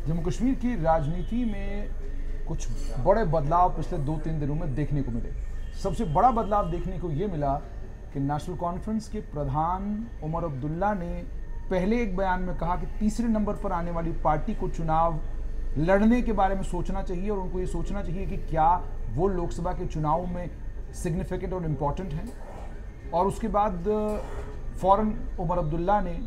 जम्मू कश्मीर की राजनीति में कुछ बड़े बदलाव पिछले 2-3 दिनों में देखने को मिले। सबसे बड़ा बदलाव देखने को ये मिला कि नेशनल कॉन्फ्रेंस के प्रधान उमर अब्दुल्ला ने पहले एक बयान में कहा कि तीसरे नंबर पर आने वाली पार्टी को चुनाव लड़ने के बारे में सोचना चाहिए और उनको ये सोचना चाहिए कि क्या वो लोकसभा के चुनाव में सिग्निफिकेंट और इम्पॉर्टेंट हैं। और उसके बाद फ़ौरन उमर अब्दुल्ला ने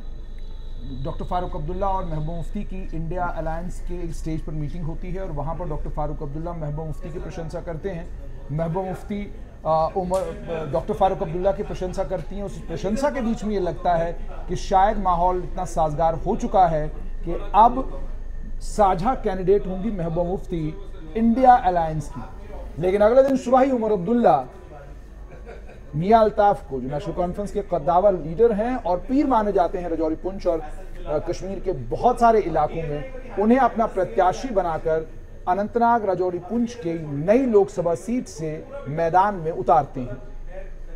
डॉक्टर फ़ारूक अब्दुल्ला और महबूबा मुफ्ती की इंडिया अलायंस के एक स्टेज पर मीटिंग होती है और वहाँ पर डॉक्टर फ़ारूक अब्दुल्ला महबूबा मुफ्ती की प्रशंसा करते हैं। महबूबा मुफ्ती डॉक्टर फ़ारूक अब्दुल्ला की प्रशंसा करती हैं। उस प्रशंसा के बीच में ये लगता है कि शायद माहौल इतना साजगार हो चुका है कि अब साझा कैंडिडेट होंगी महबूबा मुफ्ती इंडिया अलायंस की। लेकिन अगले दिन सुबह ही उमर अब्दुल्ला मियां अल्ताफ को, जो नेशनल कॉन्फ्रेंस के कद्दावर लीडर हैं और पीर माने जाते हैं राजौरी पुंछ और कश्मीर के बहुत सारे इलाकों में, उन्हें अपना प्रत्याशी बनाकर अनंतनाग राजौरी पुंछ के नई लोकसभा सीट से मैदान में उतारते हैं।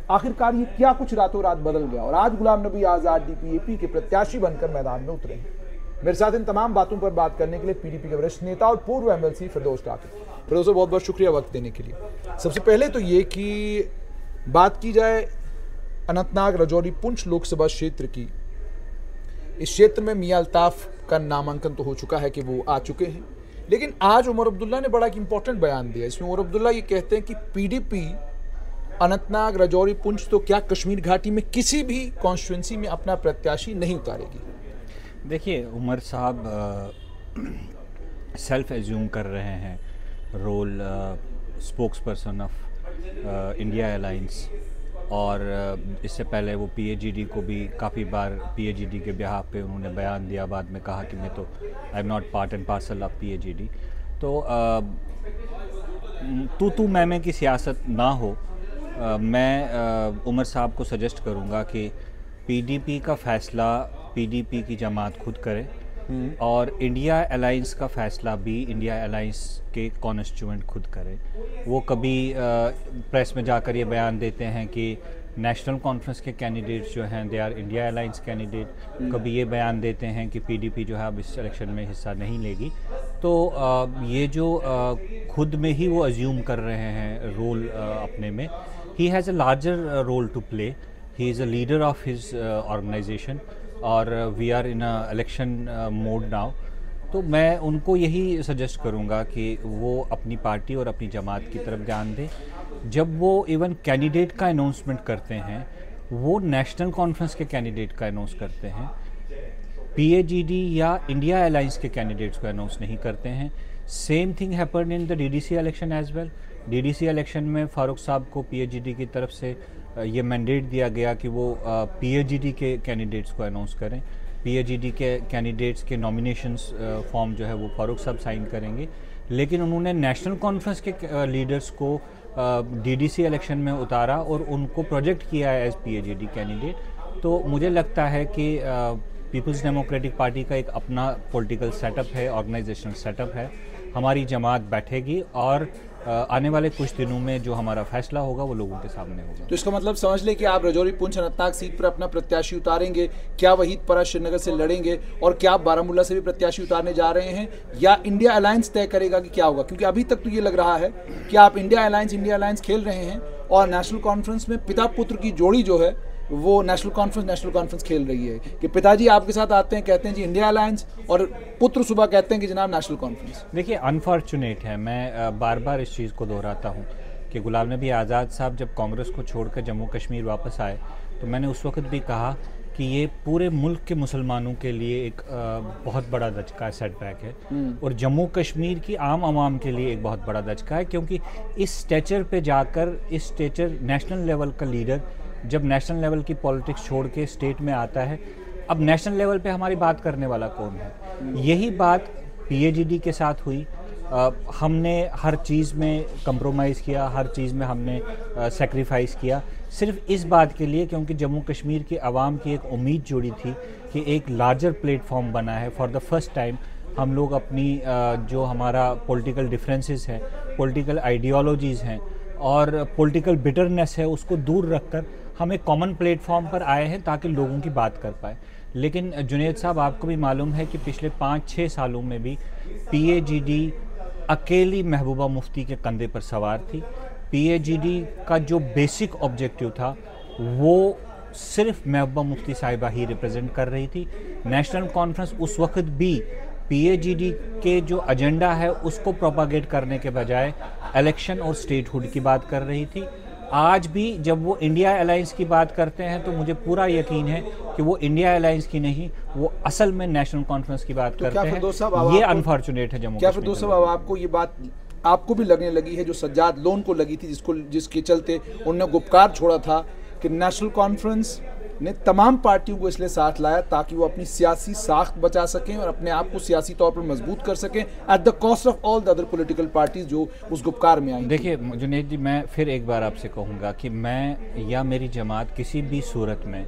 आखिरकार ये क्या कुछ रातों रात बदल गया और आज गुलाम नबी आज़ाद DPAP के प्रत्याशी बनकर मैदान में उतरे हैं। मेरे साथ इन तमाम बातों पर बात करने के लिए PDP के वरिष्ठ नेता और पूर्व MLC फिरदौस टाकिर। फिरदौस, बहुत बहुत शुक्रिया वक्त देने के लिए। सबसे पहले तो ये कि बात की जाए अनंतनाग राजौरी पुंछ लोकसभा क्षेत्र की, इस क्षेत्र में मियां अल्ताफ का नामांकन तो हो चुका है कि वो आ चुके हैं, लेकिन आज उमर अब्दुल्ला ने बड़ा एक इंपॉर्टेंट बयान दिया। इसमें उमर अब्दुल्ला ये कहते हैं कि PDP अनंतनाग राजौरी पुंछ तो क्या कश्मीर घाटी में किसी भी कॉन्स्टिट्यूंसी में अपना प्रत्याशी नहीं उतारेगी। देखिए, उमर साहब सेल्फ एज्यूम कर रहे हैं role spokesperson of India alliance, और इससे पहले वो PAGD को भी काफ़ी बार PAGD के बिहाफ पे उन्होंने बयान दिया। बाद में कहा कि मैं तो I am not part and parcel of PAGD। तो तू मैं की सियासत ना हो। मैं उमर साहब को सजेस्ट करूँगा कि PDP का फ़ैसला PDP की जमात खुद करे और इंडिया अलायंस का फ़ैसला भी इंडिया अलायंस के कॉन्स्टिट्यूएंट खुद करे। वो कभी प्रेस में जाकर ये बयान देते हैं कि नेशनल कॉन्फ्रेंस के कैंडिडेट्स जो हैं they R India alliance candidate, कभी ये बयान देते हैं कि PDP जो है अब इस इलेक्शन में हिस्सा नहीं लेगी। तो ये जो खुद में ही वो अज्यूम कर रहे हैं रोल अपने में, he has a larger role to play. He is a leader of his organisation और we are in a election mode now. तो मैं उनको यही सजेस्ट करूंगा कि वो अपनी पार्टी और अपनी जमात की तरफ ध्यान दें। जब वो इवन कैंडिडेट का अनाउंसमेंट करते हैं, वो नेशनल कॉन्फ्रेंस के कैंडिडेट का अनाउंस करते हैं, PAGD या इंडिया अलायंस के कैंडिडेट्स को अनाउंस नहीं करते हैं। Same thing happened in the DDC election as well. DDC election में फारूक साहब को PAGD की तरफ से ये मैंडेट दिया गया कि वो PAGD के कैंडिडेट्स को अनाउंस करें। PAGD के कैंडिडेट्स के नॉमिनेशंस फॉर्म जो है वो फारूक साहब साइन करेंगे, लेकिन उन्होंने नेशनल कॉन्फ्रेंस के लीडर्स को DDC इलेक्शन में उतारा और उनको प्रोजेक्ट किया है एज PAGD कैंडिडेट। तो मुझे लगता है कि पीपल्स डेमोक्रेटिक पार्टी का एक अपना पॉलिटिकल सेटअप है, ऑर्गेनाइजेशनल सेटअप है। हमारी जमात बैठेगी और आने वाले कुछ दिनों में जो हमारा फैसला होगा वो लोगों के सामने होगा। तो इसका मतलब समझ लें कि आप राजौरी पुंछ अनंतनाग सीट पर अपना प्रत्याशी उतारेंगे। क्या वहीद परा श्रीनगर से लड़ेंगे और क्या आप बारामूला से भी प्रत्याशी उतारने जा रहे हैं, या इंडिया अलायंस तय करेगा कि क्या होगा? क्योंकि अभी तक तो ये लग रहा है कि आप इंडिया अलायंस खेल रहे हैं और नेशनल कॉन्फ्रेंस में पिता पुत्र की जोड़ी जो है वो नेशनल कॉन्फ्रेंस खेल रही है कि पिताजी आपके साथ आते हैं, कहते हैं जी इंडिया अलायंस, और पुत्र सुबह कहते हैं कि जनाब नेशनल कॉन्फ्रेंस। देखिए, अनफॉर्चुनेट है, मैं बार बार इस चीज़ को दोहराता हूँ कि गुलाम नबी आज़ाद साहब जब कांग्रेस को छोड़कर जम्मू कश्मीर वापस आए तो मैंने उस वक्त भी कहा कि ये पूरे मुल्क के मुसलमानों के लिए एक बहुत बड़ा दचका है, सेटबैक है, और जम्मू कश्मीर की आम आवाम के लिए एक बहुत बड़ा दचका है। क्योंकि इस स्टेचर पे जाकर, इस स्टेचर नेशनल लेवल का लीडर जब नेशनल लेवल की पॉलिटिक्स छोड़ के स्टेट में आता है, अब नेशनल लेवल पे हमारी बात करने वाला कौन है? यही बात PAGD के साथ हुई। हमने हर चीज़ में कंप्रोमाइज़ किया, हर चीज़ में हमने सेक्रीफाइस किया, सिर्फ इस बात के लिए क्योंकि जम्मू कश्मीर की आवाम की एक उम्मीद जुड़ी थी कि एक लार्जर प्लेटफॉर्म बना है। फॉर द फर्स्ट टाइम हम लोग अपनी जो हमारा पॉलिटिकल डिफरेंसेस हैं, पॉलिटिकल आइडियोलॉजीज़ हैं और पॉलिटिकल बिटरनेस है, उसको दूर रखकर हम एक कॉमन प्लेटफॉर्म पर आए हैं ताकि लोगों की बात कर पाए। लेकिन जुनेद साहब, आपको भी मालूम है कि पिछले 5-6 सालों में भी PAGD अकेली महबूबा मुफ्ती के कंधे पर सवार थी। PAGD का जो बेसिक ऑब्जेक्टिव था वो सिर्फ महबूबा मुफ्ती साहिबा ही रिप्रेजेंट कर रही थी। नेशनल कॉन्फ्रेंस उस वक्त भी PAGD के जो एजेंडा है उसको प्रोपागेट करने के बजाय इलेक्शन और स्टेटहुड की बात कर रही थी। आज भी जब वो इंडिया अलायंस की बात करते हैं तो मुझे पूरा यकीन है कि वो इंडिया अलायंस की नहीं, वो असल में नेशनल कॉन्फ्रेंस की बात करते हैं। ये अनफॉर्चुनेट है जम्मू क्या फिर दोस्त साहब, आपको ये बात आपको भी लगने लगी है जो सज्जाद लोन को लगी थी, जिसके चलते उन्होंने गुपकार छोड़ा था कि नेशनल कॉन्फ्रेंस ने तमाम पार्टियों को इसलिए साथ लाया ताकि वो अपनी सियासी साख्त बचा सकें और अपने आप को सियासी तौर पर मजबूत कर सकें at the cost of all the other political parties जो उस गुपकार में आई। देखिए जुनेद जी, मैं फिर एक बार आपसे कहूँगा कि मैं या मेरी जमात किसी भी सूरत में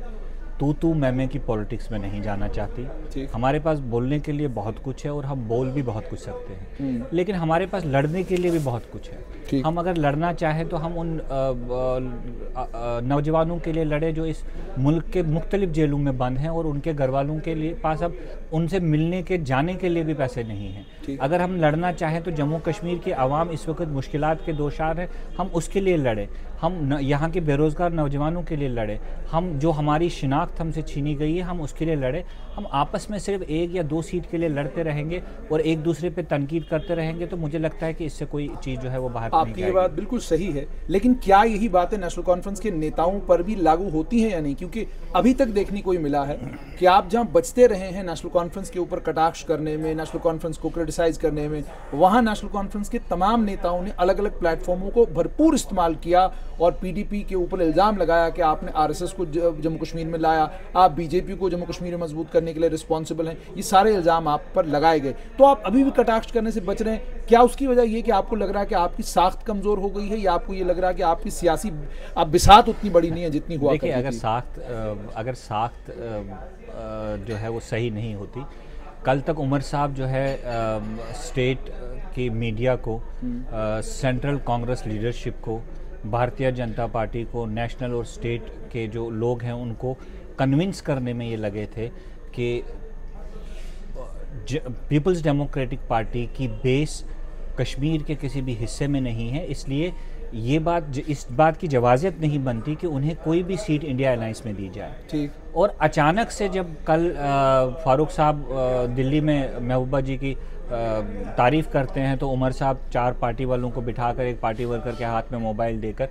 तू मैं की पॉलिटिक्स में नहीं जाना चाहती। हमारे पास बोलने के लिए बहुत कुछ है और हम बोल भी बहुत कुछ सकते हैं, लेकिन हमारे पास लड़ने के लिए भी बहुत कुछ है। हम अगर लड़ना चाहें तो हम उन नौजवानों के लिए लड़े जो इस मुल्क के मुख्तलिफ जेलों में बंद हैं और उनके घर वालों के लिए पास अब उनसे मिलने के जाने के लिए भी पैसे नहीं हैं। अगर हम लड़ना चाहें तो जम्मू कश्मीर की आवाम इस वक्त मुश्किलात के दोशार है, हम उसके लिए लड़े। हम यहाँ के बेरोज़गार नौजवानों के लिए लड़े। हम जो हमारी शिनाख्त हमसे छीनी गई है हम उसके लिए लड़े। हम आपस में सिर्फ 1 या 2 सीट के लिए लड़ते रहेंगे और एक दूसरे पे तनकीद करते रहेंगे तो मुझे लगता है कि इससे कोई चीज़ जो है वो बाहर नहीं जाएगी। आपकी ये बात बिल्कुल सही है, लेकिन क्या यही बातें नेशनल कॉन्फ्रेंस के नेताओं पर भी लागू होती हैं या नहीं? क्योंकि अभी तक देखने को मिला है कि आप जहाँ बचते रहे हैं नेशनल कॉन्फ्रेंस के ऊपर कटाक्ष करने में, नेशनल कॉन्फ्रेंस को क्रिटिसाइज करने में, वहाँ नेशनल कॉन्फ्रेंस के तमाम नेताओं ने अलग अलग प्लेटफॉर्मों को भरपूर इस्तेमाल किया और PDP के ऊपर इल्ज़ाम लगाया कि आपने RSS को जम्मू कश्मीर में लाया, आप BJP को जम्मू कश्मीर में मजबूत करने के लिए रिस्पॉन्सिबल हैं। ये सारे इल्ज़ाम आप पर लगाए गए, तो आप अभी भी कटाक्ष करने से बच रहे हैं। क्या उसकी वजह ये कि आपको लग रहा है कि आपकी साख्त कमज़ोर हो गई है, या आपको ये लग रहा है कि आपकी सियासी बिसात उतनी बड़ी नहीं है जितनी हुआ? देखिए, अगर साख्त जो है वो सही नहीं होती, कल तक उमर साहब जो है स्टेट की मीडिया को, सेंट्रल कांग्रेस लीडरशिप को, भारतीय जनता पार्टी को, नेशनल और स्टेट के जो लोग हैं उनको कन्विंस करने में ये लगे थे कि पीपल्स डेमोक्रेटिक पार्टी की बेस कश्मीर के किसी भी हिस्से में नहीं है, इसलिए ये इस बात की जवाज़ियत नहीं बनती कि उन्हें कोई भी सीट इंडिया अलायंस में दी जाए। ठीक। और अचानक से जब कल फारूक साहब दिल्ली में महबूबा जी की तारीफ़ करते हैं तो उमर साहब 4 पार्टी वालों को बिठाकर एक पार्टी वर्कर के हाथ में मोबाइल देकर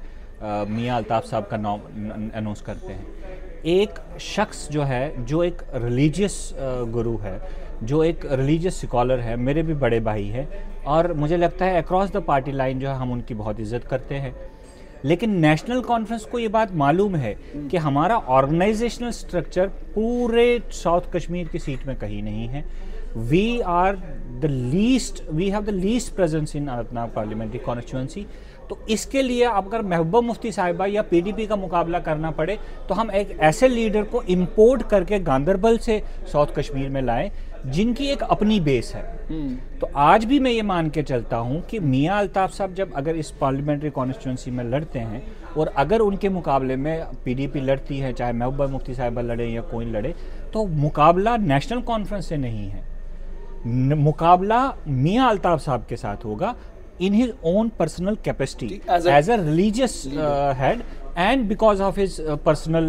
मियां अल्ताफ़ साहब का नाम अनाउंस करते हैं। एक शख्स जो है, जो एक रिलीजियस गुरु है, जो एक रिलीजियस स्कॉलर है, मेरे भी बड़े भाई हैं और मुझे लगता है अक्रॉस द पार्टी लाइन जो है हम उनकी बहुत इज़्ज़त करते हैं, लेकिन नेशनल कॉन्फ्रेंस को ये बात मालूम है कि हमारा ऑर्गेनाइजेशनल स्ट्रक्चर पूरे साउथ कश्मीर की सीट में कहीं नहीं है। We have the least presence in Anantnag parliamentary constituency. तो इसके लिए अगर महबूबा मुफ्ती साहिबा या PDP का मुकाबला करना पड़े तो हम एक ऐसे लीडर को इंपोर्ट करके गांदरबल से साउथ कश्मीर में लाएं जिनकी एक अपनी बेस है। तो आज भी मैं ये मान के चलता हूँ कि मियां अल्ताफ़ साहब जब अगर इस पार्लियामेंट्री कॉन्स्टिट्यूंसी में लड़ते हैं और अगर उनके मुकाबले में PDP लड़ती है, चाहे महबूबा मुफ्ती साहिबा लड़े या कोई लड़े, तो मुकाबला नेशनल कॉन्फ्रेंस से नहीं है, मुकाबला मियां अल्ताफ़ साहब के साथ होगा in his own personal capacity as a religious head and because of his personal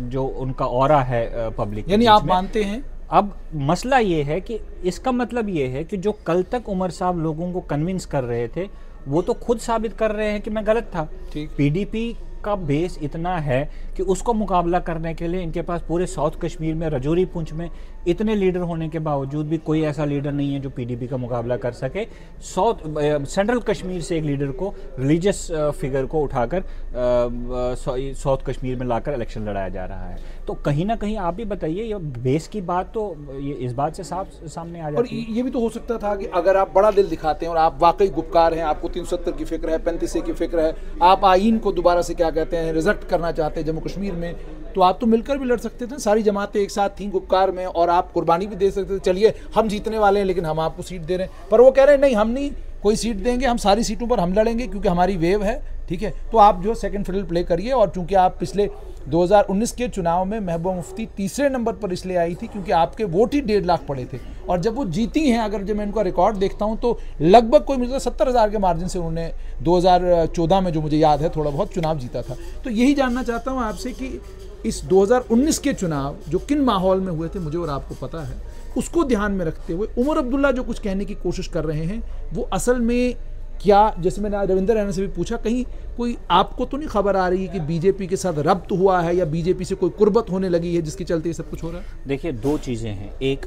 जो उनका ऑरा है पब्लिक। यानी आप मानते हैं? अब मसला ये है कि इसका मतलब ये है कि जो कल तक उमर साहब लोगों को कन्विंस कर रहे थे वो तो खुद साबित कर रहे हैं कि मैं गलत था। PDP का बेस इतना है कि उसको मुकाबला करने के लिए इनके पास पूरे साउथ कश्मीर में, रजौरी पुंछ में इतने लीडर होने के बावजूद भी कोई ऐसा लीडर नहीं है जो PDP का मुकाबला कर सके। सेंट्रल कश्मीर से एक लीडर को, रिलीजियस फिगर को उठाकर साउथ कश्मीर में लाकर इलेक्शन लड़ाया जा रहा है। तो कहीं ना कहीं आप भी बताइए, ये बेस की बात तो ये इस बात से साफ सामने आ जाती है। और ये भी तो हो सकता था कि अगर आप बड़ा दिल दिखाते हैं और आप वाकई गुपकार हैं, आपको 370 की फिक्र है, 35A की फिक्र है, आप आईन को दोबारा से क्या कहते हैं रिजेक्ट करना चाहते हैं जम्मू कश्मीर में, तो आप तो मिलकर भी लड़ सकते थे। सारी जमातें एक साथ थी गुपकार में और आप कुर्बानी भी दे सकते थे, चलिए हम जीतने वाले हैं लेकिन हम आपको सीट दे रहे हैं। पर वो कह रहे हैं नहीं, हम नहीं कोई सीट देंगे, हम सारी सीटों पर हम लड़ेंगे क्योंकि हमारी वेव है। ठीक है, तो आप जो सेकंड फिडल प्ले करिए। और चूंकि आप पिछले 2019 के चुनाव में महबूबा मुफ्ती तीसरे नंबर पर इसलिए आई थी क्योंकि आपके वोट ही 1.5 लाख पड़े थे, और जब वो जीती हैं, अगर जब मैं इनका रिकॉर्ड देखता हूं तो लगभग कोई मुझे 70,000 के मार्जिन से उन्होंने 2014 में, जो मुझे याद है थोड़ा बहुत, चुनाव जीता था। तो यही जानना चाहता हूँ आपसे कि इस 2019 के चुनाव जो किन माहौल में हुए थे, मुझे और आपको पता है, उसको ध्यान में रखते हुए उमर अब्दुल्ला जो कुछ कहने की कोशिश कर रहे हैं वो असल में क्या, जैसे मैंने रविंदर रैना से भी पूछा, कहीं कोई आपको तो नहीं खबर आ रही है कि बीजेपी के साथ रब्त हुआ है या बीजेपी से कोई कुर्बत होने लगी है जिसके चलते ये सब कुछ हो रहा है? देखिए, दो चीज़ें हैं। एक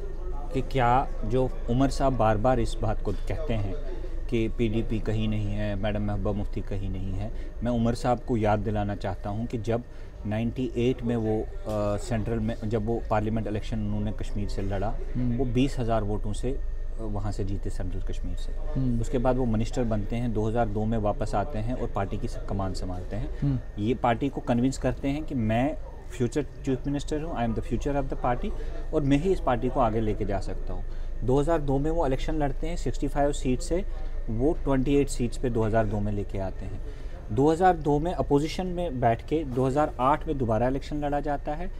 कि क्या जो उमर साहब बार बार इस बात को कहते हैं कि पीडीपी कहीं नहीं है, मैडम महबूबा मुफ्ती कहीं नहीं है, मैं उमर साहब को याद दिलाना चाहता हूं कि जब 98 में वो सेंट्रल में, जब वो पार्लियामेंट इलेक्शन उन्होंने कश्मीर से लड़ा, वो 20,000 वोटों से वहाँ से जीते सेंट्रल कश्मीर से। उसके बाद वो मिनिस्टर बनते हैं, 2002 में वापस आते हैं और पार्टी की कमान संभालते हैं। ये पार्टी को कन्विंस करते हैं कि मैं फ्यूचर चीफ मिनिस्टर हूँ, I am the future of the party, और मैं ही इस पार्टी को आगे लेके जा सकता हूँ। 2002 में वो इलेक्शन लड़ते हैं, 65 सीट से वो 28 सीट्स पे 2002 में लेके आते हैं। 2002 में अपोजिशन में बैठ के 2008 में दोबारा इलेक्शन लड़ा जाता है।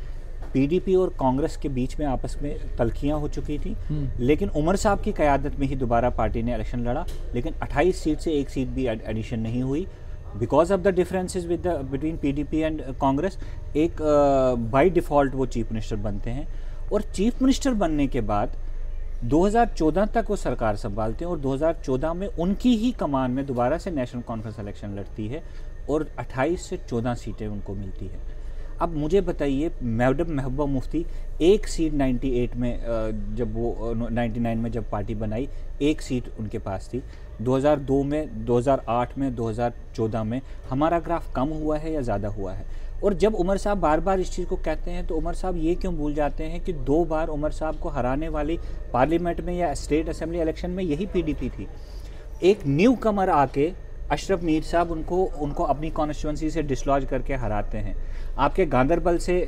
पीडीपी और कांग्रेस के बीच में आपस में तल्खियां हो चुकी थी, लेकिन उमर साहब की क़यादत में ही दोबारा पार्टी ने इलेक्शन लड़ा, लेकिन 28 सीट से एक सीट भी एडिशन नहीं हुई because of the differences with between PDP and Congress. एक बाय डिफ़ॉल्ट वो चीफ मिनिस्टर बनते हैं, और चीफ मिनिस्टर बनने के बाद 2014 तक वो सरकार संभालते हैं, और 2014 में उनकी ही कमान में दोबारा से नेशनल कॉन्फ्रेंस इलेक्शन लड़ती है और 28 से 14 सीटें उनको मिलती है। अब मुझे बताइए, मैडम महबूबा मुफ्ती एक सीट 98 में, जब वो 99 में जब पार्टी बनाई, एक सीट उनके पास थी। 2002 में, 2008 में, 2014 में हमारा ग्राफ कम हुआ है या ज़्यादा हुआ है? और जब उमर साहब बार बार इस चीज़ को कहते हैं तो उमर साहब ये क्यों भूल जाते हैं कि 2 बार उमर साहब को हराने वाली पार्लियामेंट में या स्टेट असेंबली इलेक्शन में यही पीडीपी थी। एक न्यू कमर आके अशरफ मीर साहब उनको अपनी कॉन्स्टिट्यूंसी से डिसलॉज करके हराते हैं। आपके गांदरबल से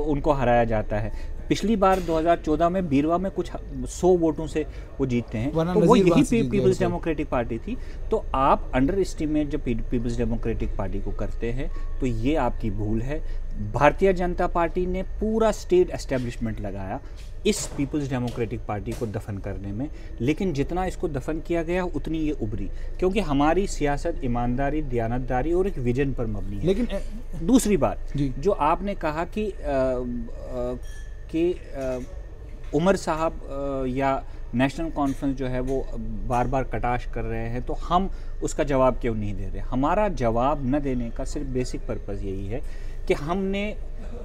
उनको हराया जाता है। पिछली बार 2014 में बीरवा में कुछ 100 वोटों से वो जीतते हैं, तो वो यही पीपल्स डेमोक्रेटिक पार्टी थी। तो आप अंडर एस्टिमेट जब पीपल्स डेमोक्रेटिक पार्टी को करते हैं तो ये आपकी भूल है। भारतीय जनता पार्टी ने पूरा स्टेट एस्टेब्लिशमेंट लगाया इस पीपल्स डेमोक्रेटिक पार्टी को दफन करने में, लेकिन जितना इसको दफन किया गया उतनी ये उभरी, क्योंकि हमारी सियासत ईमानदारी, दयानतदारी और एक विजन पर मबनी है। लेकिन दूसरी बात जो आपने कहा कि उमर साहब या नेशनल कॉन्फ्रेंस जो है वो बार बार कटाश कर रहे हैं, तो हम उसका जवाब क्यों नहीं दे रहे? हमारा जवाब न देने का सिर्फ बेसिक पर्पज़ यही है कि हमने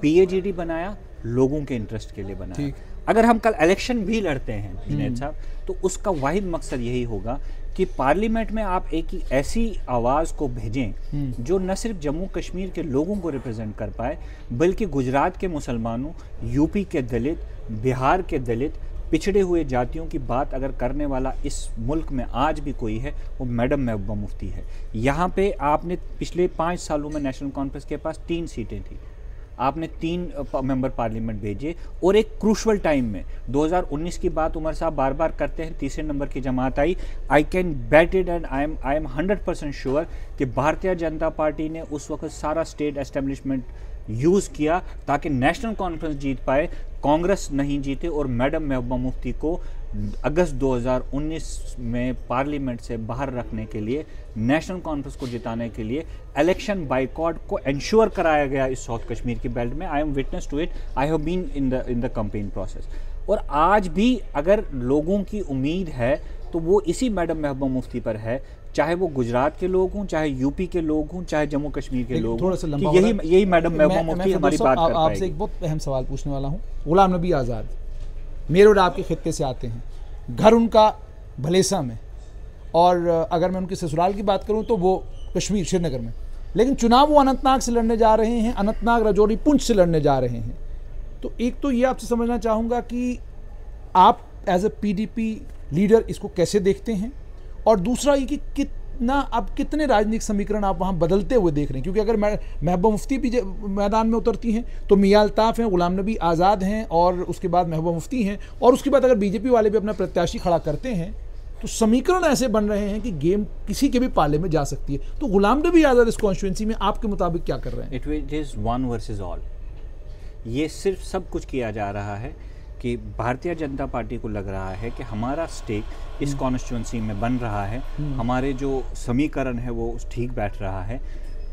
पीएजीडी बनाया लोगों के इंटरेस्ट के लिए बनाया। अगर हम कल इलेक्शन भी लड़ते हैं जुनैद साहब, तो उसका वाहिद मकसद यही होगा कि पार्लियामेंट में आप एक ऐसी आवाज़ को भेजें जो न सिर्फ जम्मू कश्मीर के लोगों को रिप्रेजेंट कर पाए, बल्कि गुजरात के मुसलमानों, यूपी के दलित, बिहार के दलित, पिछड़े हुए जातियों की बात अगर करने वाला इस मुल्क में आज भी कोई है, वो मैडम महबूबा मुफ्ती है। यहाँ पे आपने पिछले 5 सालों में नेशनल कॉन्फ्रेंस के पास 3 सीटें थी, आपने 3 मेंबर पार्लियामेंट भेजे, और एक क्रूशल टाइम में 2019 की बात उमर साहब बार बार करते हैं, तीसरे नंबर की जमात आई। I can bet it and I am 100% sure कि भारतीय जनता पार्टी ने उस वक्त सारा स्टेट एस्टेब्लिशमेंट यूज़ किया ताकि नेशनल कॉन्फ्रेंस जीत पाए, कांग्रेस नहीं जीते, और मैडम महबूबा मुफ्ती को अगस्त 2019 में पार्लियामेंट से बाहर रखने के लिए, नेशनल कॉन्फ्रेंस को जिताने के लिए इलेक्शन बाइकॉट को इंश्योर कराया गया इस साउथ कश्मीर की बेल्ट में। I am witness to it, I have been in the campaign process. और आज भी अगर लोगों की उम्मीद है तो वो इसी मैडम महबूबा मुफ्ती पर है, चाहे वो गुजरात के लोग हों, चाहे यूपी के लोग हों, चाहे जम्मू कश्मीर के लोग हों, यही मैडम महबूबा मुफ्ती हमारी बात कर पाएगी। आपसे एक बहुत अहम सवाल पूछने वाला हूँ। गुलाम नबी आज़ाद मेरे और आपके खित्ते से आते हैं, घर उनका भलेसा में, और अगर मैं उनके ससुराल की बात करूं तो वो कश्मीर श्रीनगर में, लेकिन चुनाव वो अनंतनाग से लड़ने जा रहे हैं, अनंतनाग, राजौरी, पुंछ से लड़ने जा रहे हैं। तो एक तो ये आपसे समझना चाहूँगा कि आप एज ए पीडीपी लीडर इसको कैसे देखते हैं, और दूसरा ये कि कितने राजनीतिक समीकरण आप वहाँ बदलते हुए देख रहे हैं, क्योंकि अगर महबूबा मुफ्ती भी मैदान में उतरती हैं तो मियां अल्ताफ़ हैं, गुलाम नबी आज़ाद हैं, और उसके बाद महबूबा मुफ्ती हैं, और उसके बाद अगर बीजेपी वाले भी अपना प्रत्याशी खड़ा करते हैं तो समीकरण ऐसे बन रहे हैं कि गेम किसी के भी पाले में जा सकती है। तो गुलाम नबी आज़ाद इस कॉन्स्टिट्यूंसी में आपके मुताबिक क्या कर रहे हैं? It is one versus all. ये सिर्फ सब कुछ किया जा रहा है कि भारतीय जनता पार्टी को लग रहा है कि हमारा स्टेक इस कॉन्स्टिट्यूंसी में बन रहा है, हमारे जो समीकरण है वो ठीक बैठ रहा है।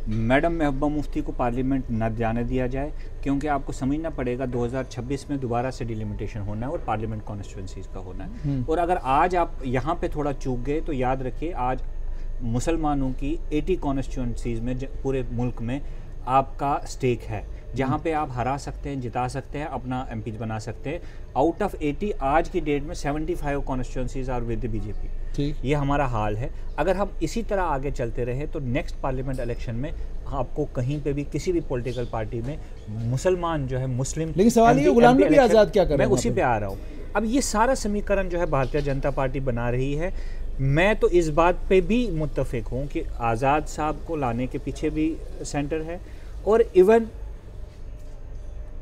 मैडम महबूबा मुफ्ती को पार्लियामेंट न जाने दिया जाए, क्योंकि आपको समझना पड़ेगा 2026 में दोबारा से डिलिमिटेशन होना है और पार्लियामेंट कॉन्स्टिट्यूंसीज का होना है। और अगर आज आप यहाँ पे थोड़ा चूक गए तो याद रखिए, आज मुसलमानों की 80 कॉन्स्टिट्यूंसीज में पूरे मुल्क में आपका स्टेक है, जहाँ पे आप हरा सकते हैं, जिता सकते हैं, अपना एमपी बना सकते हैं। आउट ऑफ 80 आज की डेट में 75 कॉन्स्टिट्यूंसीज आर विद बीजेपी। ये हमारा हाल है। अगर हम इसी तरह आगे चलते रहे तो नेक्स्ट पार्लियामेंट इलेक्शन में आपको कहीं पे भी किसी भी पॉलिटिकल पार्टी में मुसलमान जो है मुस्लिम, लेकिन सवाल ये गुलाम नबी आज़ाद क्या कर रहे हैं? मैं उसी पे आ रहा हूँ। अब ये सारा समीकरण जो है भारतीय जनता पार्टी बना रही है। मैं तो इस बात पे भी मुत्तफिक हूँ कि आज़ाद साहब को लाने के पीछे भी सेंटर है, और इवन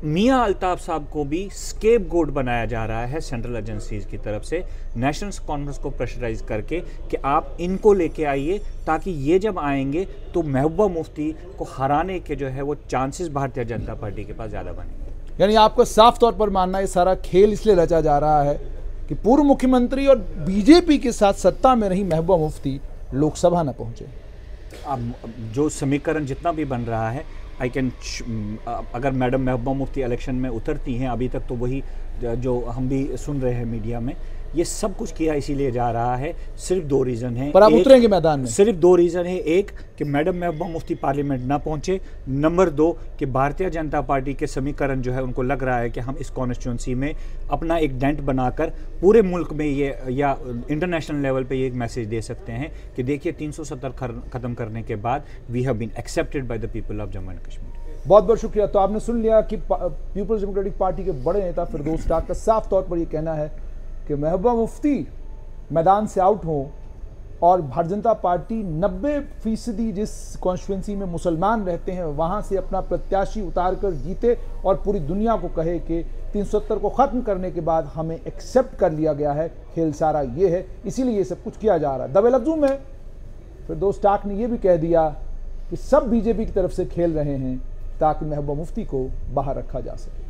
मियां अल्ताफ साहब को भी स्केप गोट बनाया जा रहा है सेंट्रल एजेंसीज की तरफ से, नेशनल कांग्रेस को प्रेशराइज करके कि आप इनको लेके आइए, ताकि ये जब आएंगे तो महबूबा मुफ्ती को हराने के जो है वो चांसेस भारतीय जनता पार्टी के पास ज़्यादा बनेंगे। यानी आपको साफ तौर पर मानना है सारा खेल इसलिए रचा जा रहा है कि पूर्व मुख्यमंत्री और बीजेपी के साथ सत्ता में रही महबूबा मुफ्ती लोकसभा न पहुंचे। अब जो समीकरण जितना भी बन रहा है, अगर मैडम महबूबा मुफ्ती इलेक्शन में उतरती हैं, अभी तक तो वही जो हम भी सुन रहे हैं मीडिया में, ये सब कुछ किया इसीलिए जा रहा है। सिर्फ 2 रीज़न हैं। पर आप उतरेंगे मैदान में? सिर्फ 2 रीज़न है। एक कि मैडम महबूबा मुफ्ती पार्लियामेंट ना पहुंचे, नंबर 2 कि भारतीय जनता पार्टी के समीकरण जो है उनको लग रहा है कि हम इस कॉन्स्टिट्यूंसी में अपना एक डेंट बनाकर पूरे मुल्क में ये या इंटरनेशनल लेवल पे ये एक मैसेज दे सकते हैं कि देखिए 370 ख़त्म करने के बाद we have been accepted by the people of Jammu and Kashmir. बहुत बहुत शुक्रिया। तो आपने सुन लिया कि पीपल्स डेमोक्रेटिक पार्टी के बड़े नेता फिरदौस डाक का साफ तौर पर ये कहना है कि महबूबा मुफ्ती मैदान से आउट हो और भारतीय जनता पार्टी 90% जिस कॉन्स्टिट्यूंसी में मुसलमान रहते हैं वहां से अपना प्रत्याशी उतार कर जीते और पूरी दुनिया को कहे कि 370 को ख़त्म करने के बाद हमें एक्सेप्ट कर लिया गया है। खेल सारा ये है, इसीलिए ये सब कुछ किया जा रहा है। दबे लफ्जों में फिरदौस डाक ने यह भी कह दिया कि सब बीजेपी की तरफ से खेल रहे हैं ताकि महबूबा मुफ्ती को बाहर रखा जा सके।